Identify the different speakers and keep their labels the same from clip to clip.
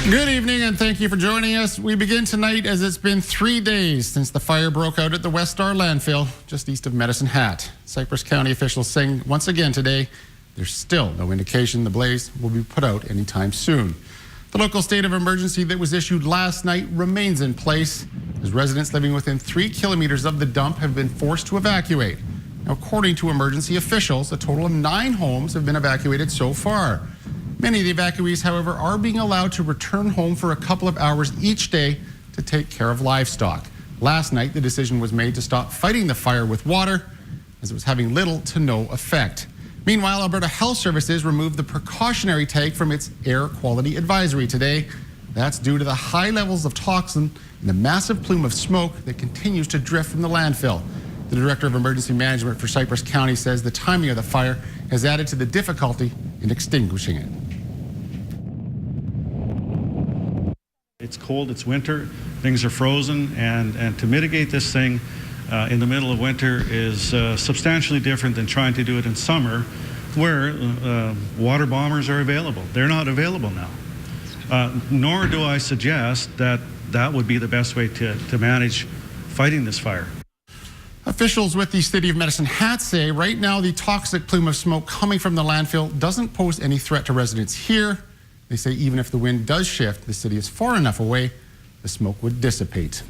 Speaker 1: Good evening and thank you for joining us. We begin tonight as it's been 3 days since the fire broke out at the West Star landfill just east of Medicine Hat. Cypress County officials saying once again today there's still no indication the blaze will be put out anytime soon. The local state of emergency that was issued last night remains in place as residents living within 3 kilometers of the dump have been forced to evacuate. Now, according to emergency officials, a total of 9 homes have been evacuated so far. Many of the evacuees, however, are being allowed to return home for a couple of hours each day to take care of livestock. Last night, the decision was made to stop fighting the fire with water as it was having little to no effect. Meanwhile, Alberta Health Services removed the precautionary tag from its air quality advisory today. That's due to the high levels of toxin and the massive plume of smoke that continues to drift from the landfill. The Director of Emergency Management for Cypress County says the timing of the fire has added to the difficulty in extinguishing it.
Speaker 2: It's cold, it's winter, things are frozen, and to mitigate this thing in the middle of winter is substantially different than trying to do it in summer where water bombers are available. They're not available now. Nor do I suggest that that would be the best way to manage fighting this fire.
Speaker 1: Officials with the City of Medicine Hat say right now the toxic plume of smoke coming from the landfill doesn't pose any threat to residents here. They say even if the wind does shift, the city is far enough away, the smoke would dissipate.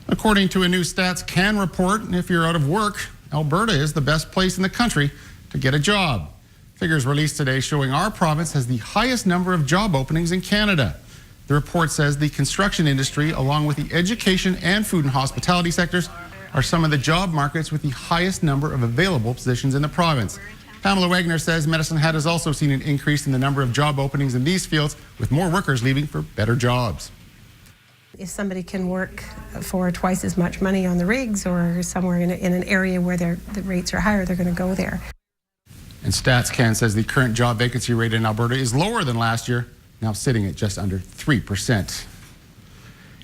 Speaker 1: According to a new Stats Can report, if you're out of work, Alberta is the best place in the country to get a job. Figures released today showing our province has the highest number of job openings in Canada. The report says the construction industry, along with the education and food and hospitality sectors, are some of the job markets with the highest number of available positions in the province. Pamela Wagner says Medicine Hat has also seen an increase in the number of job openings in these fields, with more workers leaving for better jobs.
Speaker 3: If somebody can work for twice as much money on the rigs or somewhere in an area where the rates are higher, they're going to go there.
Speaker 1: And Stats Can says the current job vacancy rate in Alberta is lower than last year, now sitting at just under 3%.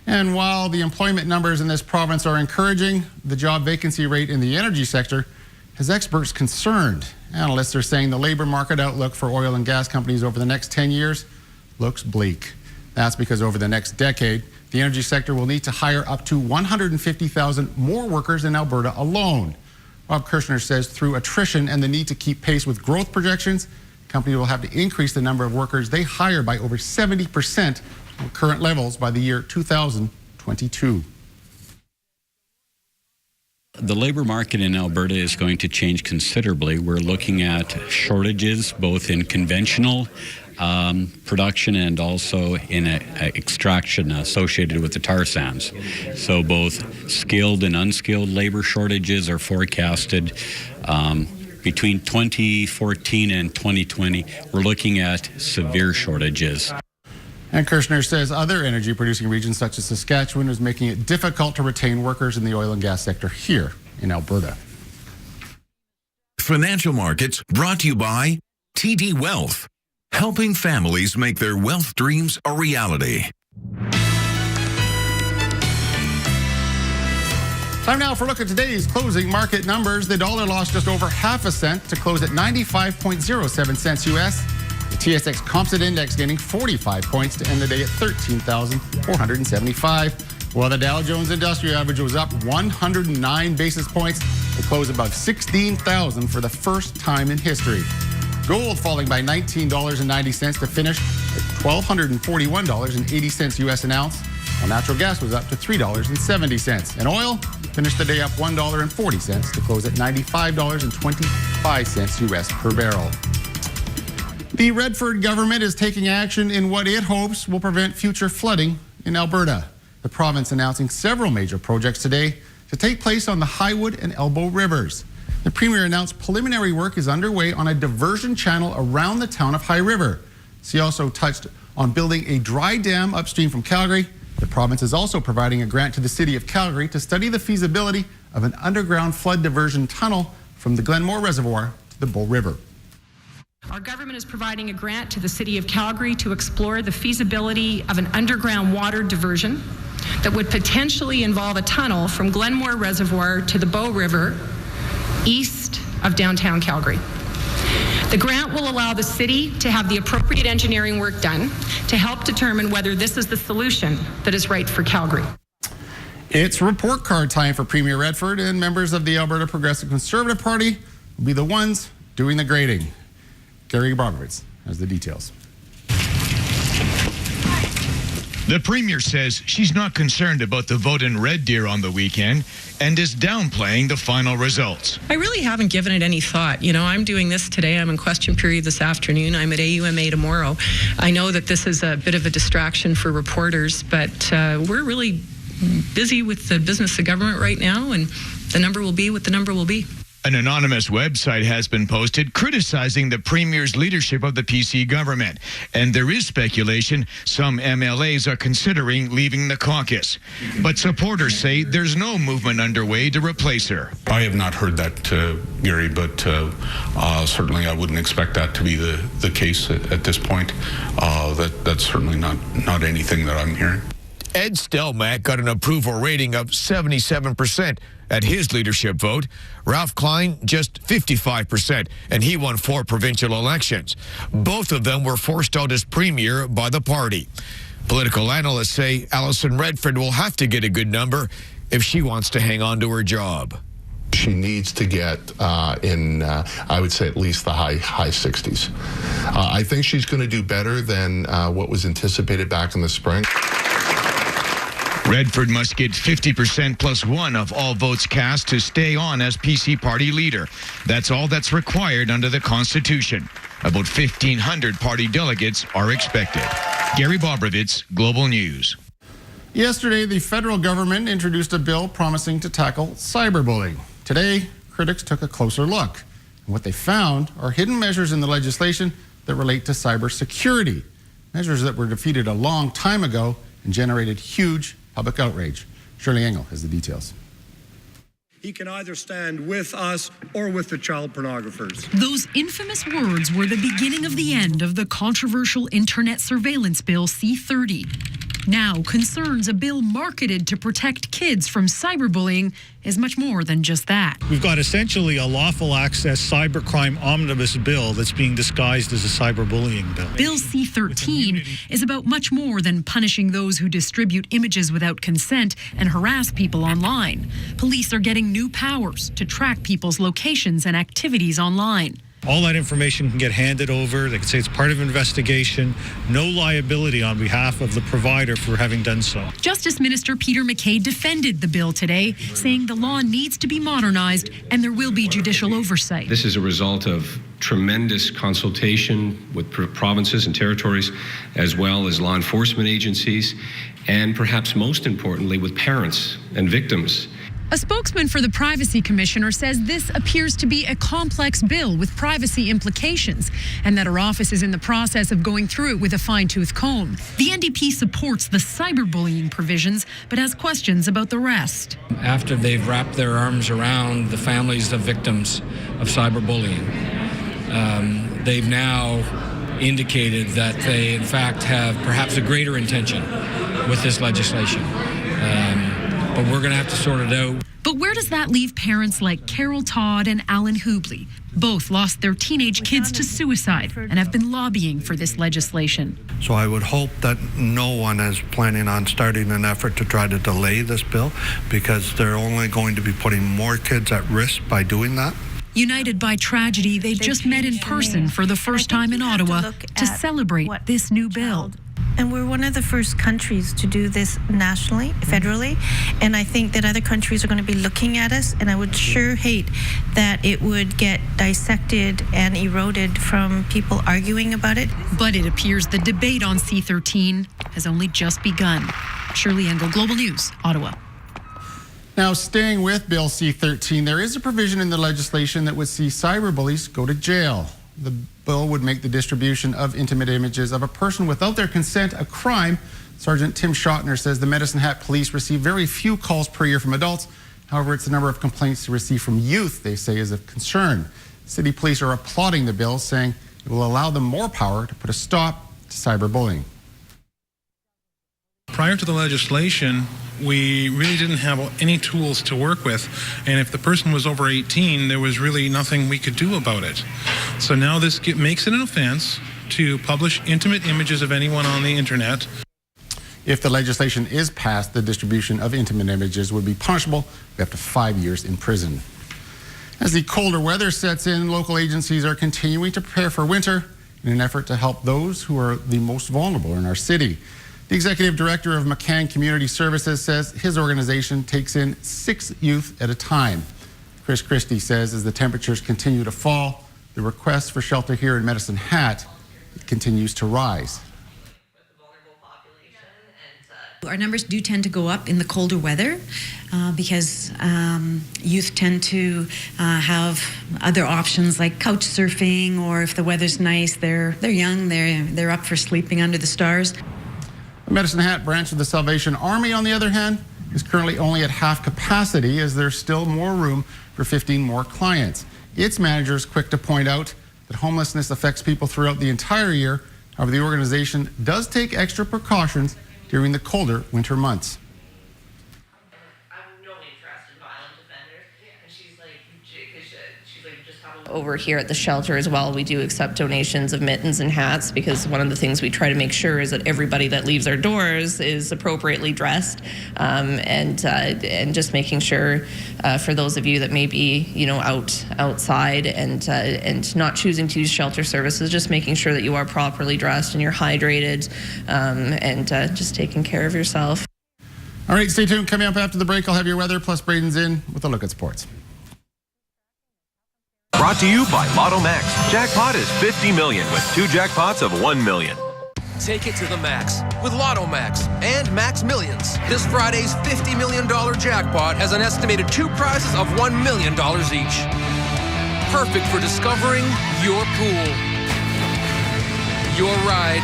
Speaker 1: And while the employment numbers in this province are encouraging, the job vacancy rate in the energy sector has experts concerned. Analysts are saying the labor market outlook for oil and gas companies over the next 10 years looks bleak. That's because over the next decade, the energy sector will need to hire up to 150,000 more workers in Alberta alone. Bob Kirshner says through attrition and the need to keep pace with growth projections, companies will have to increase the number of workers they hire by over 70% from current levels by the year 2022.
Speaker 4: The labor market in Alberta is going to change considerably. We're looking at shortages both in conventional production and also in extraction associated with the tar sands. So both skilled and unskilled labor shortages are forecasted. Between 2014 and 2020, we're looking at severe shortages.
Speaker 1: And Kirshner says other energy producing regions such as Saskatchewan is making it difficult to retain workers in the oil and gas sector here in Alberta.
Speaker 5: Financial Markets brought to you by TD Wealth, helping families make their wealth dreams a reality.
Speaker 1: Time now for a look at today's closing market numbers. The dollar lost just over half a cent to close at 95.07 cents U.S. The TSX Composite Index gaining 45 points to end the day at 13,475. While the Dow Jones Industrial Average was up 109 basis points to close above 16,000 for the first time in history. Gold falling by $19.90 to finish at $1,241.80 U.S. an ounce, while natural gas was up to $3.70. And oil finished the day up $1.40 to close at $95.25 U.S. per barrel. The Redford government is taking action in what it hopes will prevent future flooding in Alberta. The province announcing several major projects today to take place on the Highwood and Elbow rivers. The Premier announced preliminary work is underway on a diversion channel around the town of High River. She also touched on building a dry dam upstream from Calgary. The province is also providing a grant to the City of Calgary to study the feasibility of an underground flood diversion tunnel from the Glenmore Reservoir to the Bull River.
Speaker 6: Our government is providing a grant to the City of Calgary to explore the feasibility of an underground water diversion that would potentially involve a tunnel from Glenmore Reservoir to the Bow River, east of downtown Calgary. The grant will allow the city to have the appropriate engineering work done to help determine whether this is the solution that is right for Calgary.
Speaker 1: It's report card time for Premier Redford, and members of the Alberta Progressive Conservative Party will be the ones doing the grading. Gary Popove has the details.
Speaker 7: The Premier says she's not concerned about the vote in Red Deer on the weekend and is downplaying the final results.
Speaker 6: I really haven't given it any thought. You know, I'm doing this today. I'm in question period this afternoon. I'm at AUMA tomorrow. I know that this is a bit of a distraction for reporters, but we're really busy with the business of government right now, and the number will be what the number will be.
Speaker 7: An anonymous website has been posted criticizing the Premier's leadership of the PC government, and there is speculation some MLAs are considering leaving the caucus. But supporters say there's no movement underway to replace her.
Speaker 8: I have not heard that, Gary, but certainly I wouldn't expect that to be the case at this point. That's certainly not anything that I'm hearing.
Speaker 9: Ed Stelmack got an approval rating of 77% at his leadership vote. Ralph Klein, just 55%, and he won 4 provincial elections. Both of them were forced out as premier by the party. Political analysts say Alison Redford will have to get a good number if she wants to hang on to her job.
Speaker 8: She needs to get I would say at least the high 60s. I think she's going to do better than what was anticipated back in the spring.
Speaker 7: Redford must get 50% plus 1 of all votes cast to stay on as PC party leader. That's all that's required under the Constitution. About 1,500 party delegates are expected. Gary Bobrovitz, Global News.
Speaker 1: Yesterday, the federal government introduced a bill promising to tackle cyberbullying. Today, critics took a closer look. And what they found are hidden measures in the legislation that relate to cybersecurity, measures that were defeated a long time ago and generated huge public outrage. Shirley Engel has the details.
Speaker 10: He can either stand with us or with the child pornographers.
Speaker 11: Those infamous words were the beginning of the end of the controversial Internet Surveillance Bill C-30. Now, concerns a bill marketed to protect kids from cyberbullying is much more than just that.
Speaker 10: We've got essentially a lawful access cybercrime omnibus bill that's being disguised as a cyberbullying bill.
Speaker 11: Bill C-13 is about much more than punishing those who distribute images without consent and harass people online. Police are getting new powers to track people's locations and activities online.
Speaker 10: All that information can get handed over. They can say it's part of an investigation. No liability on behalf of the provider for having done so.
Speaker 11: Justice Minister Peter MacKay defended the bill today, saying the law needs to be modernized and there will be judicial oversight.
Speaker 12: This is a result of tremendous consultation with provinces and territories, as well as law enforcement agencies, and perhaps most importantly with parents and victims.
Speaker 11: A spokesman for the Privacy Commissioner says this appears to be a complex bill with privacy implications and that her office is in the process of going through it with a fine-tooth comb. The NDP supports the cyberbullying provisions but has questions about the rest.
Speaker 13: After they've wrapped their arms around the families of victims of cyberbullying, they've now indicated that they in fact have perhaps a greater intention with this legislation. But we're going to have to sort it out.
Speaker 11: But where does that leave parents like Carol Todd and Alan Hubley? Both lost their teenage kids to suicide and have been lobbying for this legislation.
Speaker 14: So I would hope that no one is planning on starting an effort to try to delay this bill, because they're only going to be putting more kids at risk by doing that.
Speaker 11: United by tragedy, they've just met in person for the first time in Ottawa to celebrate this new bill.
Speaker 15: And we're one of the first countries to do this nationally, federally, and I think that other countries are going to be looking at us, and I would sure hate that it would get dissected and eroded from people arguing about it.
Speaker 11: But it appears the debate on C-13 has only just begun. Shirley Engel, Global News, Ottawa.
Speaker 1: Now, staying with Bill C-13, there is a provision in the legislation that would see cyberbullies go to jail. The bill would make the distribution of intimate images of a person without their consent a crime. Sergeant Tim Schottner says the Medicine Hat Police receive very few calls per year from adults. However, it's the number of complaints they receive from youth they say is of concern. City police are applauding the bill, saying it will allow them more power to put a stop to cyberbullying.
Speaker 16: Prior to the legislation, we really didn't have any tools to work with, and if the person was over 18, there was really nothing we could do about it. So now this makes it an offense to publish intimate images of anyone on the internet.
Speaker 1: If the legislation is passed, the distribution of intimate images would be punishable with up to 5 years in prison. As the colder weather sets in, local agencies are continuing to prepare for winter in an effort to help those who are the most vulnerable in our city. The executive director of McCann Community Services says his organization takes in 6 youth at a time. Chris Christie says as the temperatures continue to fall, the request for shelter here in Medicine Hat continues to rise.
Speaker 17: Our numbers do tend to go up in the colder weather because youth tend to have other options like couch surfing, or if the weather's nice, they're young, they're up for sleeping under the stars.
Speaker 1: The Medicine Hat branch of the Salvation Army, on the other hand, is currently only at half capacity as there's still more room for 15 more clients. Its manager is quick to point out that homelessness affects people throughout the entire year. However, the organization does take extra precautions during the colder winter months.
Speaker 18: Over here at the shelter as well, we do accept donations of mittens and hats, because one of the things we try to make sure is that everybody that leaves our doors is appropriately dressed, and just making sure for those of you that may be outside and not choosing to use shelter services, just making sure that you are properly dressed and you're hydrated, and just taking care of yourself.
Speaker 1: All right, stay tuned. Coming up after the break, I'll have your weather, plus Braden's in with a look at sports.
Speaker 19: Brought to you by Lotto Max. Jackpot is $50 million with 2 jackpots of $1 million.
Speaker 20: Take it to the max with Lotto Max and Max Millions. This Friday's $50 million jackpot has an estimated 2 prizes of $1 million each. Perfect for discovering your pool, your ride,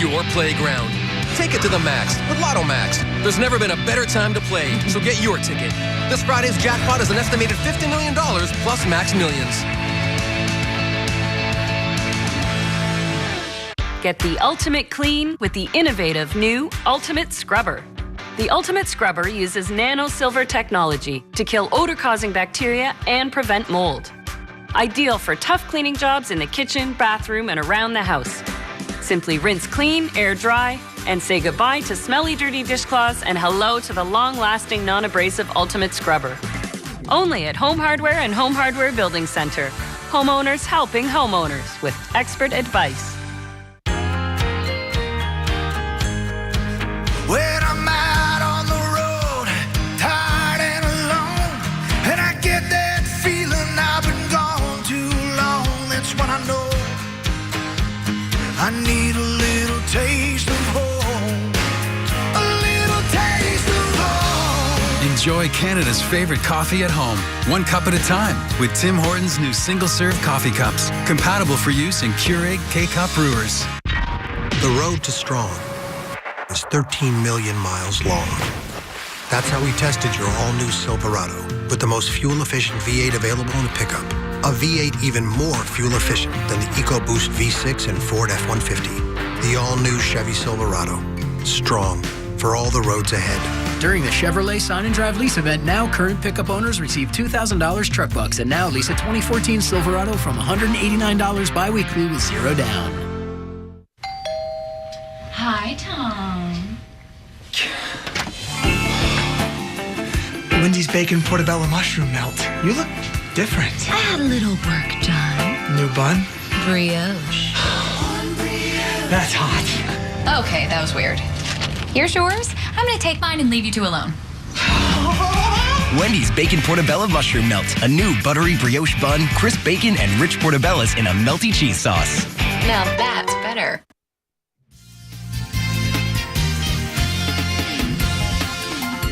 Speaker 20: your playground. Take it to the max with Lotto Max. There's never been a better time to play, so get your ticket. This Friday's jackpot is an estimated $50 million plus Max Millions.
Speaker 21: Get the ultimate clean with the innovative new Ultimate Scrubber. The Ultimate Scrubber uses nano-silver technology to kill odor-causing bacteria and prevent mold. Ideal for tough cleaning jobs in the kitchen, bathroom, and around the house. Simply rinse clean, air dry, and say goodbye to smelly, dirty dishcloths and hello to the long-lasting, non-abrasive Ultimate Scrubber. Only at Home Hardware and Home Hardware Building Center. Homeowners helping homeowners with expert advice.
Speaker 22: When I'm out on the road, tired and alone, and I get that feeling I've been gone too long, that's when I know I need a little taste of home, a little taste of home.
Speaker 23: Enjoy Canada's favorite coffee at home, 1 cup at a time, with Tim Hortons' new single-serve coffee cups, compatible for use in Keurig K-Cup brewers.
Speaker 24: The road to strong is 13 million miles long. That's how we tested your all-new Silverado, with the most fuel-efficient V8 available in the pickup. A V8 even more fuel-efficient than the EcoBoost V6 and Ford F-150. The all-new Chevy Silverado. Strong for all the roads ahead.
Speaker 25: During the Chevrolet Sign and Drive lease event, now current pickup owners receive $2,000 truck bucks, and now lease a 2014 Silverado from $189 bi-weekly with 0 down.
Speaker 26: Hi, Tom.
Speaker 27: Wendy's bacon portobello mushroom melt. You look different.
Speaker 26: I had a little work done.
Speaker 27: New bun?
Speaker 26: Brioche.
Speaker 27: That's hot.
Speaker 26: Okay, that was weird. Here's yours. I'm gonna take mine and leave you two alone.
Speaker 28: Wendy's Bacon Portobello Mushroom Melt. A new buttery brioche bun, crisp bacon, and rich portobellos in a melty cheese sauce.
Speaker 26: Now that's better.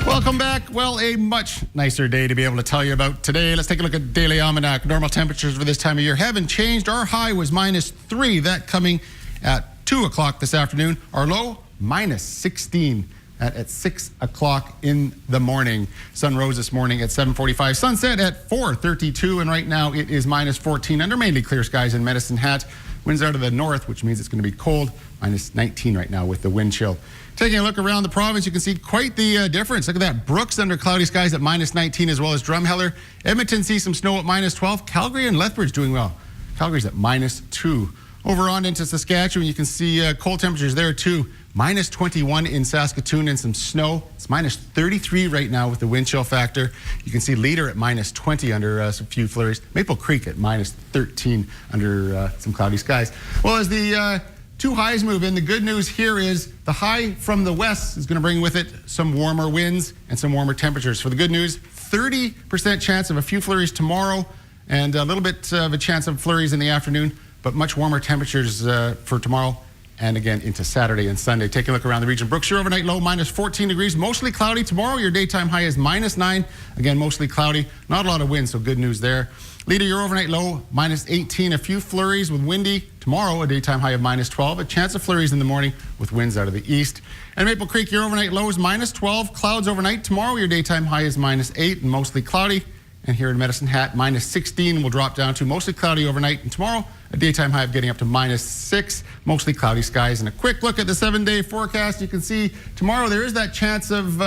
Speaker 1: Welcome back. Well, a much nicer day to be able to tell you about today. Let's take a look at Daily Almanac. Normal temperatures for this time of year haven't changed. Our high was -3. That coming at 2 o'clock this afternoon. Our low, -16. At 6 o'clock in the morning. Sun rose this morning at 7:45. Sunset at 4:32. And right now it is -14 under mainly clear skies in Medicine Hat. Winds out of the north, which means it's going to be cold, minus 19 right now with the wind chill. Taking a look around the province, you can see quite the difference. Look at that. Brooks under cloudy skies at minus 19, as well as Drumheller. Edmonton sees some snow at minus 12. Calgary and Lethbridge doing well. Calgary's at minus 2. Over on into Saskatchewan, you can see cold temperatures there too. Minus 21 in Saskatoon and some snow. It's minus 33 right now with the wind chill factor. You can see Leader at minus 20 under some few flurries. Maple Creek at minus 13 under some cloudy skies. Well, as the two highs move in, the good news here is the high from the west is going to bring with it some warmer winds and some warmer temperatures. For the good news, 30% chance of a few flurries tomorrow and a little bit of a chance of flurries in the afternoon, but much warmer temperatures for tomorrow and again into Saturday and Sunday. Taking a look around the region. Brooks, your overnight low, minus 14 degrees. Mostly cloudy. Tomorrow, your daytime high is minus 9. Again, mostly cloudy. Not a lot of wind, so good news there. Leader, your overnight low, minus 18. A few flurries with windy. Tomorrow, a daytime high of minus 12. A chance of flurries in the morning with winds out of the east. And Maple Creek, your overnight low is minus 12. Clouds overnight. Tomorrow, your daytime high is minus 8 and mostly cloudy. And here in Medicine Hat, minus 16 will drop down to mostly cloudy overnight. And tomorrow, a daytime high of getting up to minus 6, mostly cloudy skies. And a quick look at the 7-day forecast. You can see tomorrow there is that chance of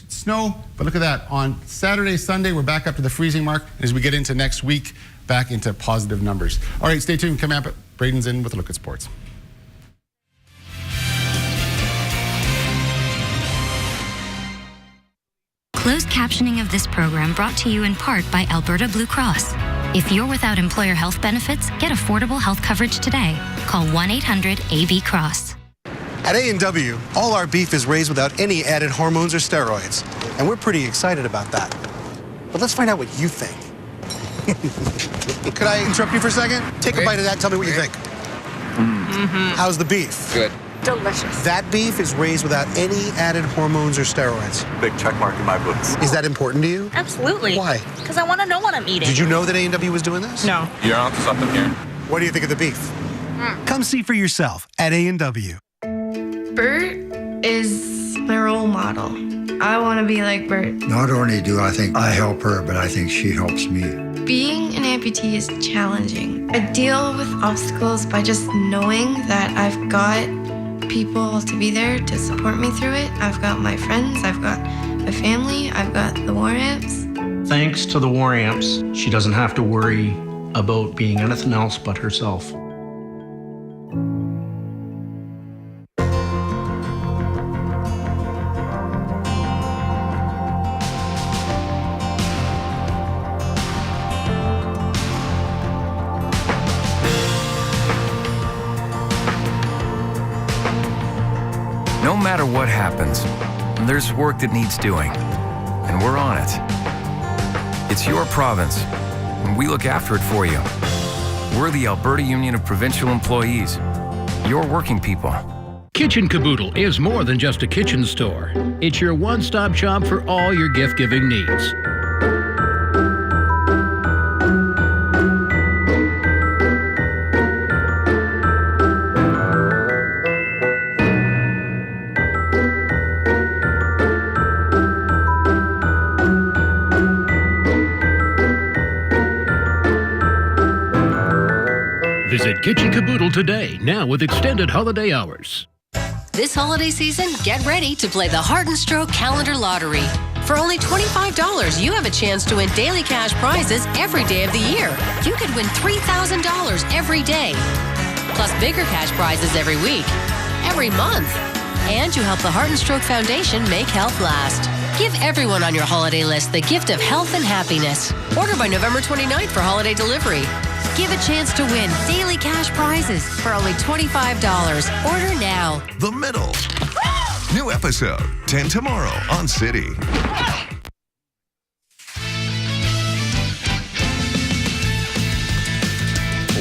Speaker 1: snow. But look at that. On Saturday, Sunday, we're back up to the freezing mark. As we get into next week, back into positive numbers. All right, stay tuned. Coming up, Braden's in with a look at sports.
Speaker 2: Closed captioning of this program brought to you in part by Alberta Blue Cross. If you're without employer health benefits, get affordable health coverage today. Call 1-800-AB-CROSS.
Speaker 3: At A&W, all our beef is raised without any added hormones or steroids, and we're pretty excited about that. But let's find out what you think. Could I interrupt you for a second? Take a bite of that and tell me what you think. How's the beef?
Speaker 4: Good.
Speaker 3: Delicious. That beef is raised without any added hormones or steroids.
Speaker 4: Big check mark in my books.
Speaker 3: Is that important to you?
Speaker 5: Absolutely.
Speaker 3: Why?
Speaker 5: Because I want to know what I'm eating.
Speaker 3: Did you know that A&W was doing this?
Speaker 5: No.
Speaker 4: You're onto something here.
Speaker 3: What do you think of the beef? Come see for yourself at A&W.
Speaker 6: Bert is my role model. I want to be like Bert.
Speaker 7: Not only do I think I help her, but I think she helps me.
Speaker 6: Being an amputee is challenging. I deal with obstacles by just knowing that I've got people to be there to support me through it. I've got my friends, I've got my family, I've got the War Amps.
Speaker 8: Thanks to the War Amps, she doesn't have to worry about being anything else but herself.
Speaker 9: No matter what happens, there's work that needs doing, and we're on it. It's your province, and we look after it for you. We're the Alberta Union of Provincial Employees, your working people.
Speaker 29: Kitchen Caboodle is more than just a kitchen store. It's your one-stop shop for all your gift-giving needs. Visit Kitchen Caboodle today, now with extended holiday hours.
Speaker 30: This holiday season, get ready to play the Heart and Stroke Calendar Lottery. For only $25, you have a chance to win daily cash prizes every day of the year. You could win $3,000 every day, plus bigger cash prizes every week, every month. And you help the Heart and Stroke Foundation make health last. Give everyone on your holiday list the gift of health and happiness. Order by November 29th for holiday delivery. Give a chance to win daily cash prizes for only $25. Order now.
Speaker 31: The Middle. New episode, 10 tomorrow on City.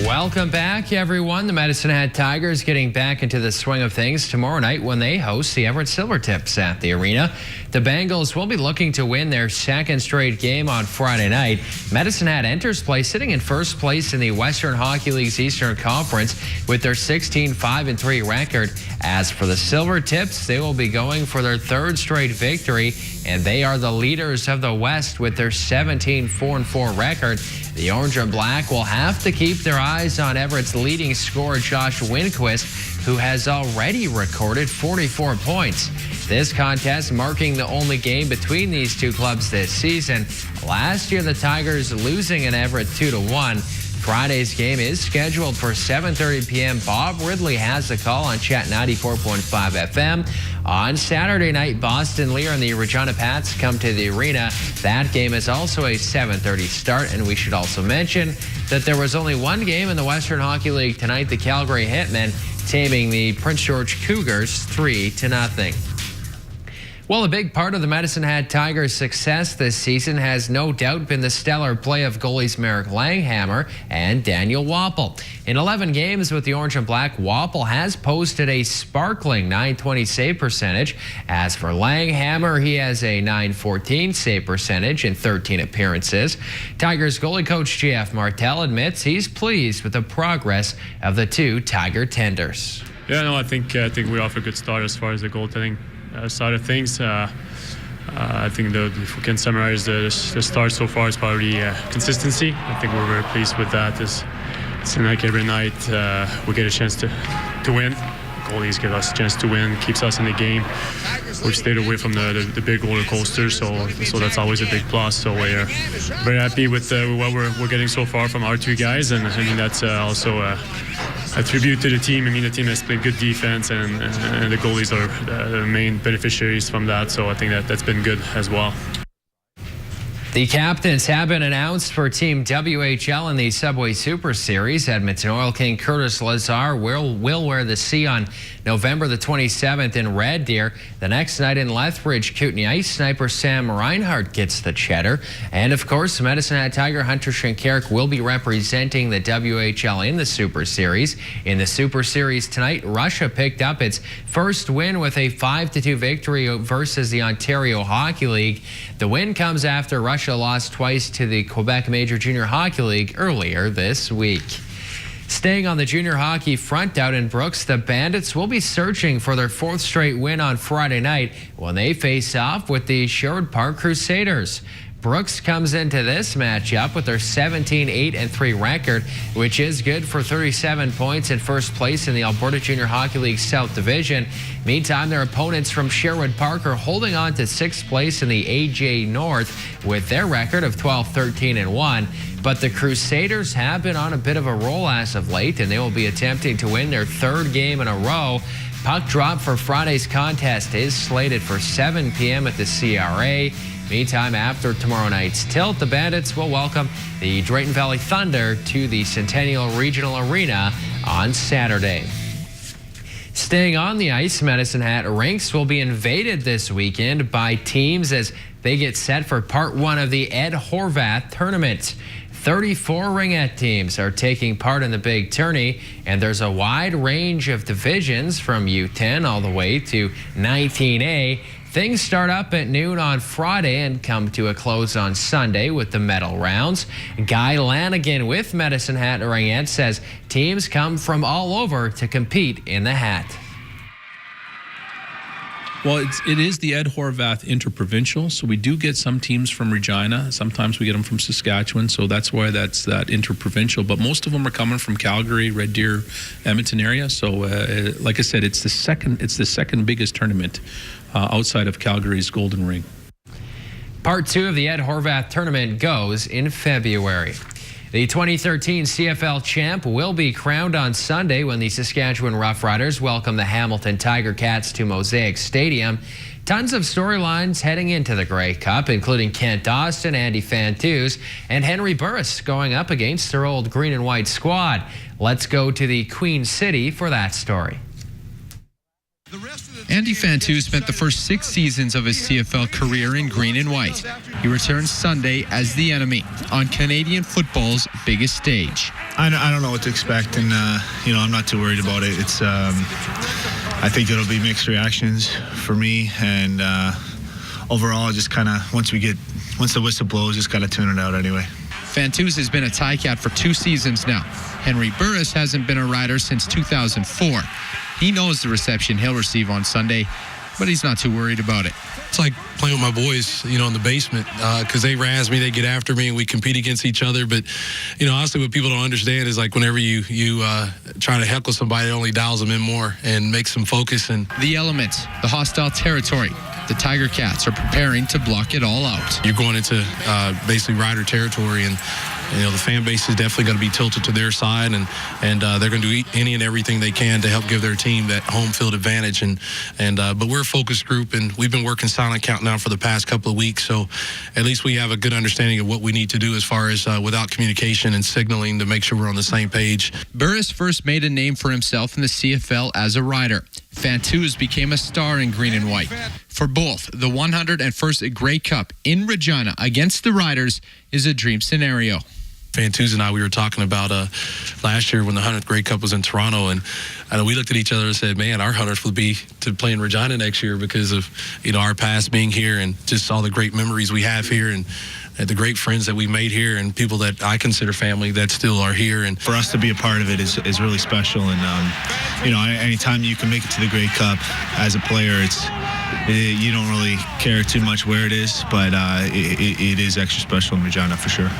Speaker 32: Welcome back, everyone. The Medicine Hat Tigers getting back into the swing of things tomorrow night when they host the Everett Silvertips at the arena. The Bengals will be looking to win their second straight game on Friday night. Medicine Hat enters play sitting in first place in the Western Hockey League's Eastern Conference with their 16-5-3 record. As for the Silvertips, they will be going for their third straight victory, and they are the leaders of the West with their 17-4-4 record. The Orange and Black will have to keep their eyes on Everett's leading scorer, Josh Winquist, who has already recorded 44 points. This contest marking the only game between these two clubs this season. Last year, the Tigers losing in Everett 2-1. Friday's game is scheduled for 7:30 p.m. Bob Ridley has the call on Chat 94.5 FM. On Saturday night, Boston Lear and the Regina Pats come to the arena. That game is also a 7:30 start, and we should also mention that there was only one game in the Western Hockey League tonight. The Calgary Hitmen taming the Prince George Cougars 3-0. Well, a big part of the Medicine Hat Tigers' success this season has no doubt been the stellar play of goalies Merrick Langhammer and Daniel Wapple. In 11 games with the Orange and Black, Wapple has posted a sparkling .920 save percentage. As for Langhammer, he has a .914 save percentage in 13 appearances. Tigers goalie coach J.F. Martel admits he's pleased with the progress of the two Tiger tenders.
Speaker 5: Yeah, no, I think we're off a good start as far as the goaltending side of things. I think if we can summarize the start so far, it's probably consistency. I think we're very pleased with that. It seems like every night we get a chance to win. Goalies give us a chance to win, keeps us in the game. We've stayed away from the big roller coaster, so that's always a big plus. So we're very happy with what we're getting so far from our two guys, and I mean that's also a tribute to the team. I mean, the team has played good defense, and the goalies are the main beneficiaries from that. So I think that's been good as well.
Speaker 32: The captains have been announced for Team WHL in the Subway Super Series. Edmonton Oil King Curtis Lazar will wear the C on November the 27th in Red Deer. The next night in Lethbridge, Kootenay Ice Sniper Sam Reinhart gets the cheddar. And of course, Medicine Hat Tiger Hunter Shinkarik will be representing the WHL in the Super Series. In the Super Series tonight, Russia picked up its first win with a 5-2 victory versus the Ontario Hockey League. The win comes after Russia lost twice to the Quebec Major Junior Hockey League earlier this week. Staying on the junior hockey front out in Brooks, the Bandits will be searching for their fourth straight win on Friday night when they face off with the Sherwood Park Crusaders. Brooks comes into this matchup with their 17-8-3 record, which is good for 37 points in first place in the Alberta Junior Hockey League South Division. Meantime, their opponents from Sherwood Park are holding on to 6th place in the AJ North with their record of 12-13-1. But the Crusaders have been on a bit of a roll as of late, and they will be attempting to win their third game in a row. Puck drop for Friday's contest is slated for 7 p.m. at the CRA. Meantime, after tomorrow night's tilt, the Bandits will welcome the Drayton Valley Thunder to the Centennial Regional Arena on Saturday. Staying on the ice, Medicine Hat rinks will be invaded this weekend by teams as they get set for part one of the Ed Horvath tournament. 34 ringette teams are taking part in the big tourney, and there's a wide range of divisions from U10 all the way to 19A. Things start up at noon on Friday and come to a close on Sunday with the medal rounds. Guy Lanigan with Medicine Hat Ringette says teams come from all over to compete in the hat.
Speaker 10: Well, it is the Ed Horvath Interprovincial, so we do get some teams from Regina. Sometimes we get them from Saskatchewan, so that's why that's that interprovincial. But most of them are coming from Calgary, Red Deer, Edmonton area. So, like I said, it's the second biggest tournament outside of Calgary's Golden Ring.
Speaker 32: Part two of the Ed Horvath tournament goes in February. The 2013 CFL champ will be crowned on Sunday when the Saskatchewan Roughriders welcome the Hamilton Tiger Cats to Mosaic Stadium. Tons of storylines heading into the Grey Cup, including Kent Austin, Andy Fantuz, and Henry Burris going up against their old green and white squad. Let's go to the Queen City for that story.
Speaker 11: Andy Fantuz spent the first 6 seasons of his CFL career in green and white. He returns Sunday as the enemy on Canadian football's biggest stage.
Speaker 12: I don't know what to expect, and I'm not too worried about it. It's I think it'll be mixed reactions for me, and overall, just kind of once the whistle blows, just got to tune it out anyway.
Speaker 11: Fantuz has been a Ticat for 2 seasons now. Henry Burris hasn't been a rider since 2004. He knows the reception he'll receive on Sunday. but he's not too worried about it.
Speaker 13: It's like playing with my boys, in the basement, because they razz me, they get after me, and we compete against each other. But, honestly, what people don't understand is like whenever you try to heckle somebody, it only dials them in more and makes them focus. And
Speaker 11: the elements, the hostile territory. The Tiger Cats are preparing to block it all out.
Speaker 13: You're going into basically Rider territory, and the fan base is definitely going to be tilted to their side, and they're going to do any and everything they can to help give their team that home field advantage. But we're a focused group, and we've been working silent count now for the past couple of weeks, so at least we have a good understanding of what we need to do as far as without communication and signaling to make sure we're on the same page.
Speaker 11: Burris first made a name for himself in the CFL as a rider. Fantuz became a star in green and white. For both, the 101st Grey Cup in Regina against the Riders is a dream scenario.
Speaker 13: Fantuz and I, we were talking about last year when the 100th Grey Cup was in Toronto, and we looked at each other and said, man, our 100th would be to play in Regina next year because of our past being here and just all the great memories we have here, and the great friends that we made here, and people that I consider family that still are here. And
Speaker 12: for us to be a part of it is really special. And anytime you can make it to the Grey Cup as a player, you don't really care too much where it is, but it is extra special in Regina for sure.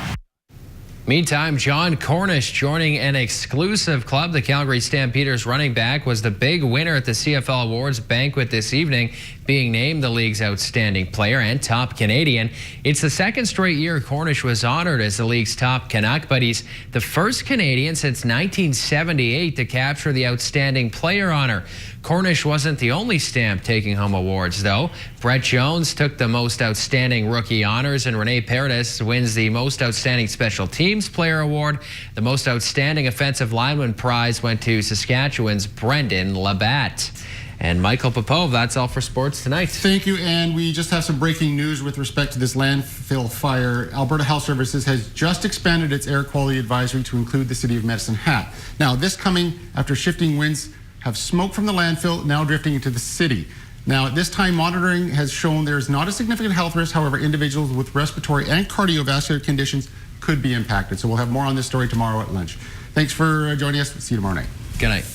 Speaker 32: Meantime, John Cornish joining an exclusive club. The Calgary Stampeders running back was the big winner at the CFL Awards banquet this evening, being named the league's outstanding player and top Canadian. It's the second straight year Cornish was honored as the league's top Canuck, but he's the first Canadian since 1978 to capture the outstanding player honor. Cornish wasn't the only Stamp taking home awards, though. Brett Jones took the most outstanding rookie honors, and Rene Paredes wins the most outstanding special teams player award. The most outstanding offensive lineman prize went to Saskatchewan's Brendan Labatt. And Michael Popove, that's all for sports tonight.
Speaker 1: Thank you, and we just have some breaking news with respect to this landfill fire. Alberta Health Services has just expanded its air quality advisory to include the city of Medicine Hat. Now, this coming after shifting winds have smoke from the landfill now drifting into the city. Now, at this time, monitoring has shown there's not a significant health risk. However, individuals with respiratory and cardiovascular conditions could be impacted. So we'll have more on this story tomorrow at lunch. Thanks for joining us. See you tomorrow night.
Speaker 32: Good night.